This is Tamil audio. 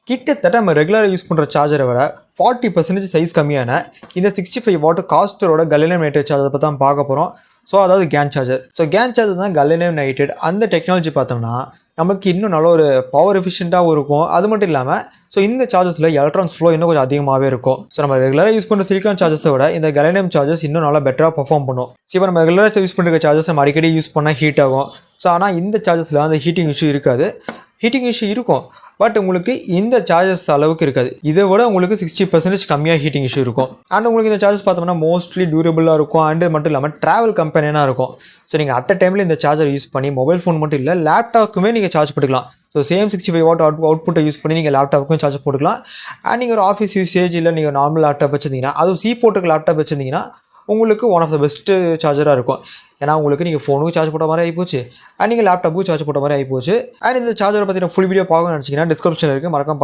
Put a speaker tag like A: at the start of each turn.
A: கிட்டத்தட்ட நம்ம ரெகுலராக யூஸ் பண்ணுற சார்ஜரை விட 40% சைஸ் கம்மியான இந்த 65 வாட் காஸ்டரோட கலிலியம் நைட்ரேட் சார்ஜரை பற்றி தான் பார்க்க போகிறோம். ஸோ அதாவது can charger. So can charger தான் கலிலியம் நைட்ரேட். அந்த டெக்னாலஜி பார்த்தோம்னா நமக்கு இன்னும் நல்ல ஒரு பவர் எஃபிஷியண்ட்டாகவும் இருக்கும். அது மட்டும் இல்லாமல் ஸோ இந்த சார்ஜஸில் எலக்ட்ரான்ஸ் ஃப்ளோ இன்னும் கொஞ்சம் அதிகமாகவே இருக்கும். ஸோ நம்ம ரெகுலராக யூஸ் பண்ணுற சிலிக்கான் சார்ஜஸை விட இந்த கலிலியம் சார்ஜஸ் இன்னும் நல்லா பெட்டராக பர்ஃபார்ம் பண்ணும். ஸோ இப்போ நம்ம ரெகுலராக யூஸ் பண்ணுற சார்ஜஸ் நம்ம அடிக்கடி யூஸ் பண்ணால் ஹீட் ஆகும். ஸோ ஆனால் இந்த சார்ஜஸில் அந்த ஹீட்டிங் இஷ்யூ இருக்காது. ஹீட்டிங் இஷ்யூ இருக்கும், பட் உங்களுக்கு இந்த சார்ஜஸ் அளவுக்கு இருக்காது. இதை விட உங்களுக்கு 60% கம்மியாக ஹீட்டிங் இஷ்யூ இருக்கும். அண்ட் உங்களுக்கு இந்த சார்ஜஸ் பார்த்தோம்னா மோஸ்ட்லி டியூரபிளாக இருக்கும். அண்டு மட்டும் இல்லாமல் ட்ராவல் கம்பெனியாக இருக்கும். ஸோ நீங்கள் அட் அ டைமில் இந்த சார்ஜர் யூஸ் பண்ணி மொபைல் ஃபோன் மட்டும் இல்லை லேப்டாப்புக்குமே நீங்கள் சார்ஜ் போட்டுக்கலாம். ஸோ சேம் 65 வாட் அவுட்புட்டை யூஸ் பண்ணி நீங்கள் லேப்டாப்புக்கும் சார்ஜ் போட்டுக்கலாம். அண்ட் நீங்கள் ஒரு ஆஃபீஸ் யூசேஜ் இல்லை நீங்கள் நார்மல் லேப்டாப் வச்சுருந்தீங்கன்னா, அதுவும் சி போர்ட்டுக்கு லேப்டாப் வச்சுருந்தீங்கன்னா உங்களுக்கு ஒன் ஆஃப் த பெஸ்ட்டு சார்ஜராக இருக்கும். ஏன்னா உங்களுக்கு நீங்கள் ஃபோனுக்கும் சார்ஜ் போட்ட மாதிரி ஆகிப்போச்சு, அண்ட் நீங்கள் லேப்டாப்புக்கும் சார்ஜ் போட்ட மாதிரி ஆகிப்போச்சு. அண்ட் இந்த சார்ஜரை பற்றி ஃபுல் வீடியோ பார்க்கணும்னு நினச்சிங்கன்னா டிஸ்கிரிப்ஷனில் இருக்குது, மறக்காம